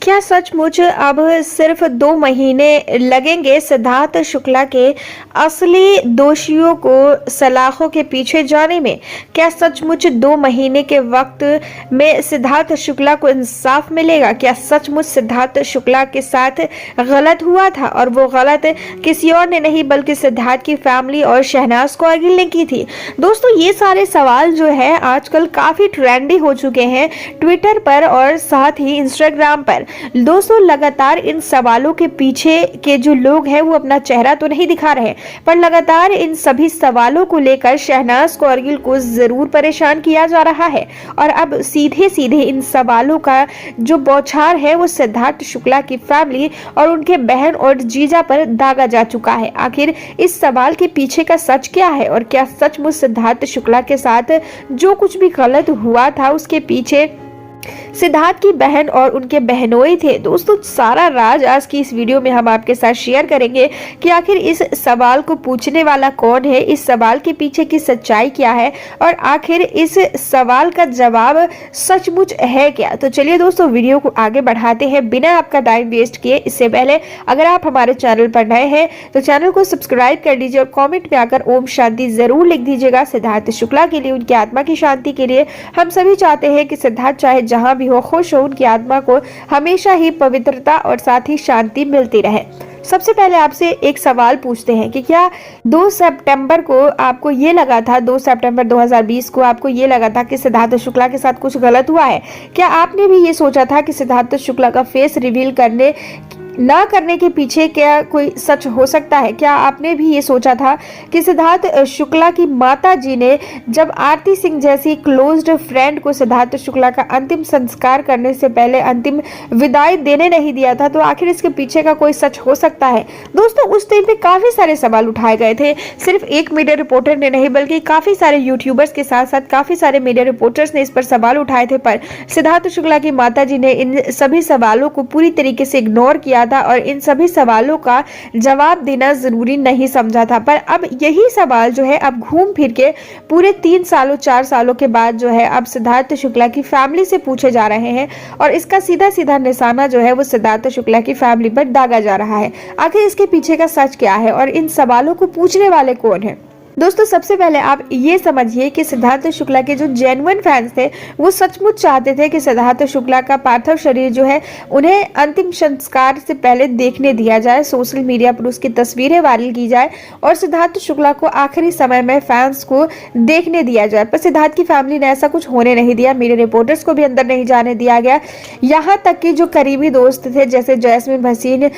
क्या सचमुच अब सिर्फ 2 महीने लगेंगे सिद्धार्थ शुक्ला के असली दोषियों को सलाखों के पीछे जाने में? क्या सचमुच 2 महीने के वक्त में सिद्धार्थ शुक्ला को इंसाफ मिलेगा? क्या सचमुच सिद्धार्थ शुक्ला के साथ गलत हुआ था और वो गलत किसी और ने नहीं बल्कि सिद्धार्थ की फैमिली और शहनाज कौरगिल ने की थी? दोस्तों, ये सारे सवाल जो है आजकल काफी ट्रेंडी हो चुके हैं ट्विटर पर और साथ ही इंस्टाग्राम पर। दोस्तों, लगातार इन सवालों के पीछे के जो लोग हैं वो अपना चेहरा तो नहीं दिखा रहे, पर लगातार इन सभी सवालों को लेकर शहनाज कौरगिल को जरूर परेशान किया जा रहा है और अब सीधे सीधे इन सवालों का जो बौछार है वो सिद्धार्थ शुक्ला की फैमिली और उनके बहन और जीजा पर दागा जा चुका है। आखिर इस सवाल के पीछे का सच क्या है और क्या सचमुच सिद्धार्थ शुक्ला के साथ जो कुछ भी गलत हुआ था उसके पीछे सिद्धार्थ की बहन और उनके बहनोई थे? दोस्तों, सारा राज आज की इस वीडियो में हम आपके साथ शेयर करेंगे कि आखिर इस सवाल को पूछने वाला कौन है, इस सवाल के पीछे की सच्चाई क्या है और आखिर इस सवाल का जवाब सचमुच है क्या। तो चलिए दोस्तों, वीडियो को आगे बढ़ाते हैं बिना आपका टाइम वेस्ट किए। इससे पहले अगर आप हमारे चैनल पर नए हैं तो चैनल को सब्सक्राइब कर लीजिए और कॉमेंट में आकर ओम शांति जरूर लिख दीजिएगा। सिद्धार्थ शुक्ला के लिए, उनकी आत्मा की शांति के लिए हम सभी चाहते हैं कि सिद्धार्थ चाहे जहां भी हो खुश हो, उनकी आत्मा को हमेशा ही पवित्रता और साथ ही शांति मिलती रहे। सबसे पहले आपसे एक सवाल पूछते हैं कि क्या 2 सितंबर को आपको ये लगा था, 2 सितंबर 2020 को आपको ये लगा था कि सिद्धार्थ शुक्ला के साथ कुछ गलत हुआ है? क्या आपने भी ये सोचा था कि सिद्धार्थ शुक्ला का फेस रिवील ना करने के पीछे क्या कोई सच हो सकता है? क्या आपने भी ये सोचा था कि सिद्धार्थ शुक्ला की माता जी ने जब आरती सिंह जैसी क्लोज्ड फ्रेंड को सिद्धार्थ शुक्ला का अंतिम संस्कार करने से पहले अंतिम विदाई देने नहीं दिया था, तो आखिर इसके पीछे का कोई सच हो सकता है? दोस्तों, उस टाइम पे काफी सारे सवाल उठाए गए थे, सिर्फ एक मीडिया रिपोर्टर ने नहीं बल्कि काफी सारे यूट्यूबर्स के साथ साथ काफी सारे मीडिया रिपोर्टर्स ने इस पर सवाल उठाए थे, पर सिद्धार्थ शुक्ला की माता जी ने इन सभी सवालों को पूरी तरीके से इग्नोर किया था और इन सभी सवालों का जवाब देना जरूरी नहीं समझा था। पर अब यही सवाल जो है अब घूम फिर के पूरे 3 सालों 4 सालों के बाद जो है अब सिद्धार्थ शुक्ला की फैमिली से पूछे जा रहे हैं और इसका सीधा सीधा निशाना जो है वो सिद्धार्थ शुक्ला की फैमिली पर दागा जा रहा है। आखिर इसके पीछे का सच क्या है और इन सवालों को पूछने वाले कौन है? दोस्तों, सबसे पहले आप ये समझिए कि सिद्धार्थ शुक्ला के जो जेन्युइन फैंस थे वो सचमुच चाहते थे कि सिद्धार्थ शुक्ला का पार्थिव शरीर जो है उन्हें अंतिम संस्कार से पहले देखने दिया जाए, सोशल मीडिया पर उसकी तस्वीरें वायरल की जाए और सिद्धार्थ शुक्ला को आखिरी समय में फैंस को देखने दिया जाए। पर सिद्धार्थ की फैमिली ने ऐसा कुछ होने नहीं दिया, मीडिया रिपोर्टर्स को भी अंदर नहीं जाने दिया गया। यहाँ तक कि जो करीबी दोस्त थे जैसे जैस्मिन भसीन,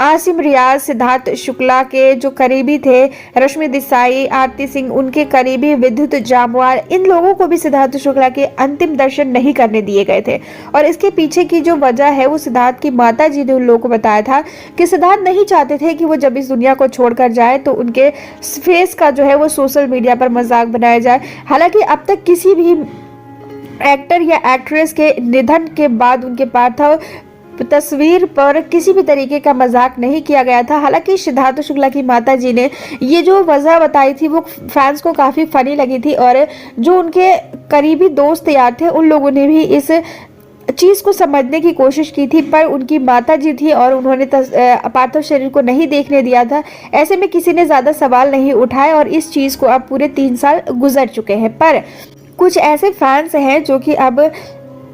आसिम रियाज, सिद्धार्थ शुक्ला के जो करीबी थे रश्मि देसाई, आरती सिंह, उनके करीबी विद्युत जामवाल, इन लोगों को भी सिद्धार्थ शुक्ला के अंतिम दर्शन नहीं करने दिए गए थे। और इसके पीछे की जो वजह है वो सिद्धार्थ की माता जी ने उन लोगों को बताया था कि सिद्धार्थ नहीं चाहते थे कि वो जब इस दुनिया को छोड़कर जाए तो उनके फेस का जो है वो सोशल मीडिया पर मजाक बनाया जाए। हालांकि अब तक किसी भी एक्टर या एक्ट्रेस के निधन के बाद उनके पार्थिव तस्वीर पर किसी भी तरीके का मजाक नहीं किया गया था। हालांकि सिद्धार्थ शुक्ला की माता जी ने ये जो वजह बताई थी वो फैंस को काफी फनी लगी थी और जो उनके करीबी दोस्त यार थे उन लोगों ने भी इस चीज को समझने की कोशिश की थी, पर उनकी माता जी थी और उन्होंने पार्थिव शरीर को नहीं देखने दिया था। ऐसे में किसी ने ज्यादा सवाल नहीं उठाए और इस चीज को अब पूरे 3 साल गुजर चुके हैं। पर कुछ ऐसे फैंस हैं जो कि अब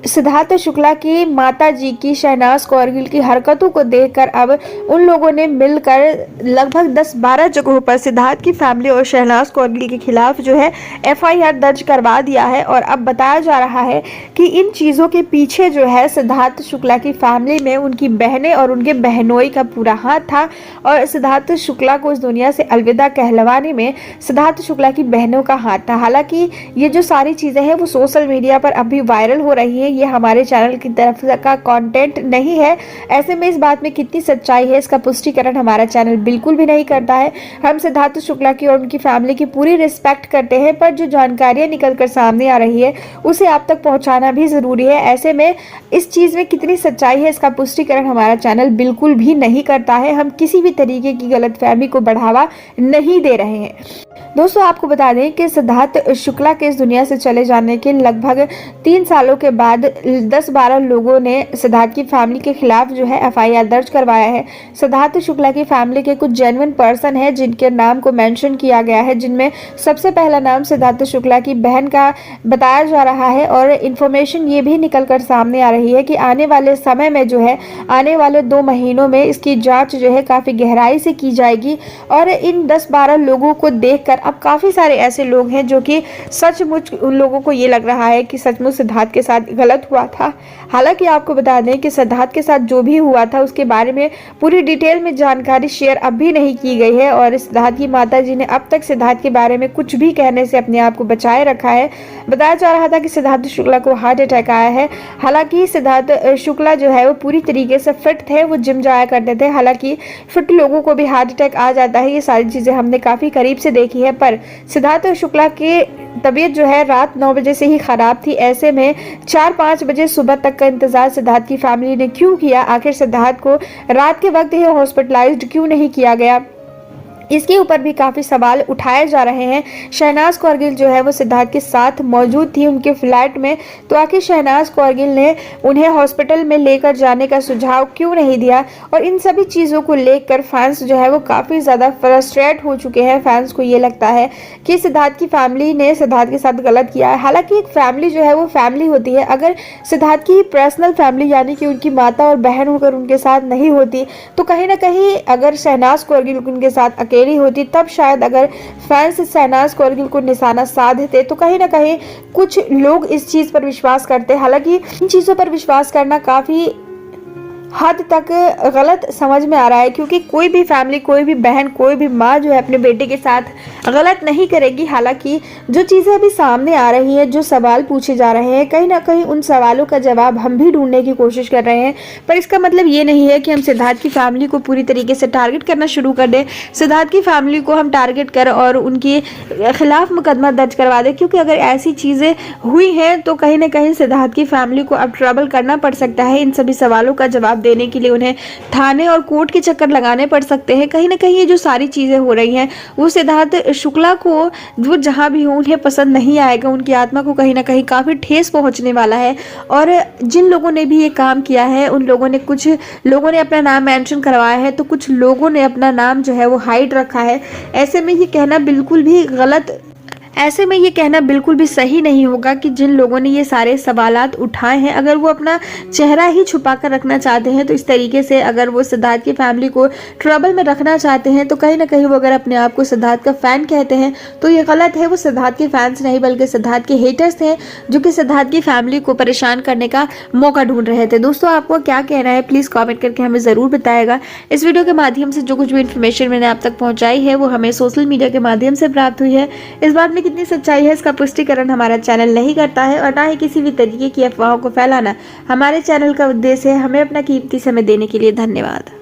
सिद्धार्थ शुक्ला की माता जी की शहनाज कौरगिल की हरकतों को देखकर अब उन लोगों ने मिलकर लगभग 10-12 जगहों पर सिद्धार्थ की फैमिली और शहनाज कौरगिल के खिलाफ जो है FIR दर्ज करवा दिया है और अब बताया जा रहा है कि इन चीज़ों के पीछे जो है सिद्धार्थ शुक्ला की फैमिली में उनकी बहनें और उनके बहनोई का पूरा हाथ था और सिद्धार्थ शुक्ला को इस दुनिया से अलविदा कहलवाने में सिद्धार्थ शुक्ला की बहनों का हाथ था। हालांकि ये जो सारी चीज़ें हैं वो सोशल मीडिया पर अभी वायरल हो रही है, ये हमारे चैनल की तरफ का कंटेंट नहीं है। ऐसे में इस बात में कितनी सच्चाई है इसका पुष्टिकरण हमारा चैनल बिल्कुल भी नहीं करता है। हम सिद्धार्थ शुक्ला की और उनकी फैमिली की पूरी रिस्पेक्ट करते हैं, पर जो जानकारियां निकल कर सामने आ रही है उसे आप तक पहुंचाना भी जरूरी है। ऐसे में इस चीज में कितनी सच्चाई है इसका पुष्टिकरण हमारा चैनल बिल्कुल भी नहीं करता है। हम किसी भी तरीके की गलतफहमी को बढ़ावा नहीं दे रहे हैं। दोस्तों आपको बता दें कि सिद्धार्थ शुक्ला के इस दुनिया से चले जाने के लगभग 3 सालों के बाद 10-12 लोगों ने सिद्धार्थ की फैमिली के खिलाफ जो है एफआईआर दर्ज करवाया है। सिद्धार्थ शुक्ला की फैमिली के कुछ जेन्युइन पर्सन हैं जिनके नाम को मेंशन किया गया है, जिनमें सबसे पहला नाम सिद्धार्थ शुक्ला की बहन का बताया जा रहा है और इन्फॉर्मेशन ये भी निकल कर सामने आ रही है कि आने वाले समय में जो है आने वाले 2 महीनों में इसकी जाँच जो है काफ़ी गहराई से की जाएगी। और इन 10-12 लोगों को देखकर अब काफ़ी सारे ऐसे लोग हैं जो कि सचमुच उन लोगों को ये लग रहा है कि सचमुच सिद्धार्थ के साथ गलत हुआ था। हालांकि आपको बता दें कि सिद्धार्थ के साथ जो भी हुआ था उसके बारे में पूरी डिटेल में जानकारी शेयर अब भी नहीं की गई है और सिद्धार्थ की माताजी ने अब तक सिद्धार्थ के बारे में कुछ भी कहने से अपने आप को बचाए रखा है। बताया जा रहा था कि सिद्धार्थ शुक्ला को हार्ट अटैक आया है। हालांकि सिद्धार्थ शुक्ला जो है वो पूरी तरीके से फिट थे, वो जिम जाया करते थे। हालांकि फिट लोगों को भी हार्ट अटैक आ जाता है, ये सारी चीज़ें हमने काफ़ी करीब से देखी है। पर सिद्धार्थ शुक्ला की तबीयत जो है रात 9 बजे से ही खराब थी। ऐसे में 4-5 बजे सुबह तक का इंतजार सिद्धार्थ की फैमिली ने क्यों किया? आखिर सिद्धार्थ को रात के वक्त ही हॉस्पिटलाइज्ड क्यों नहीं किया गया? इसके ऊपर भी काफ़ी सवाल उठाए जा रहे हैं। शहनाज कौरगिल जो है वो सिद्धार्थ के साथ मौजूद थी उनके फ्लैट में, तो आखिर शहनाज कौरगिल ने उन्हें हॉस्पिटल में लेकर जाने का सुझाव क्यों नहीं दिया? और इन सभी चीज़ों को लेकर फैंस जो है वो काफ़ी ज़्यादा फ्रस्ट्रेट हो चुके हैं। फैंस को ये लगता है कि सिद्धार्थ की फैमिली ने सिद्धार्थ के साथ गलत किया है। हालांकि एक फैमिली जो है वो फैमिली होती है। अगर सिद्धार्थ की पर्सनल फैमिली यानी कि उनकी माता और बहन होकर उनके साथ नहीं होती तो कहीं ना कहीं अगर शहनाज कौरगिल उनके साथ अकेली होती तब शायद अगर फैंस शहनाज कौरगिल को निशाना साधते तो कहीं ना कहीं कुछ लोग इस चीज़ पर विश्वास करते। हालांकि इन चीज़ों पर विश्वास करना काफ़ी हद तक गलत समझ में आ रहा है, क्योंकि कोई भी फैमिली, कोई भी बहन, कोई भी माँ जो है अपने बेटे के साथ गलत नहीं करेगी। हालांकि जो चीज़ें अभी सामने आ रही हैं, जो सवाल पूछे जा रहे हैं, कहीं ना कहीं उन सवालों का जवाब हम भी ढूंढने की कोशिश कर रहे हैं। पर इसका मतलब ये नहीं है कि हम सिद्धार्थ की फैमिली को पूरी तरीके से टारगेट करना शुरू कर दें, सिद्धार्थ की फैमिली को हम टारगेट कर और उनके खिलाफ मुकदमा दर्ज करवा दें, क्योंकि अगर ऐसी चीज़ें हुई हैं तो कहीं ना कहीं सिद्धार्थ की फैमिली को अब ट्रबल करना पड़ सकता है। इन सभी सवालों का जवाब देने के लिए उन्हें थाने और कोर्ट के चक्कर लगाने पड़ सकते हैं। कहीं ना कहीं ये जो सारी चीज़ें हो रही हैं वो सिद्धार्थ शुक्ला को, वो जहां भी हो, उन्हें पसंद नहीं आएगा। उनकी आत्मा को कहीं ना कहीं काफ़ी ठेस पहुंचने वाला है। और जिन लोगों ने भी ये काम किया है उन लोगों ने, कुछ लोगों ने अपना नाम मेंशन करवाया है तो कुछ लोगों ने अपना नाम जो है वो हाइड रखा है। ऐसे में ये कहना बिल्कुल भी सही नहीं होगा कि जिन लोगों ने ये सारे सवालात उठाए हैं, अगर वो अपना चेहरा ही छुपा कर रखना चाहते हैं तो इस तरीके से अगर वो सिद्धार्थ की फैमिली को ट्रबल में रखना चाहते हैं तो कहीं ना कहीं वो अगर अपने आप को सिद्धार्थ का फ़ैन कहते हैं तो ये गलत है। वो सिद्धार्थ के फैंस नहीं बल्कि सिद्धार्थ के हेटर्स थे जो कि सिद्धार्थ की फैमिली को परेशान करने का मौका ढूंढ रहे थे। दोस्तों आपको क्या कहना है प्लीज़ कॉमेंट करके हमें ज़रूर बताएगा। इस वीडियो के माध्यम से जो कुछ भी इन्फॉर्मेशन मैंने आप तक पहुँचाई है वो हमें सोशल मीडिया के माध्यम से प्राप्त हुई है। इस बात में कितनी सच्चाई है इसका पुष्टिकरण हमारा चैनल नहीं करता है और ना ही किसी भी तरीके की अफवाहों को फैलाना हमारे चैनल का उद्देश्य है। हमें अपना कीमती समय देने के लिए धन्यवाद।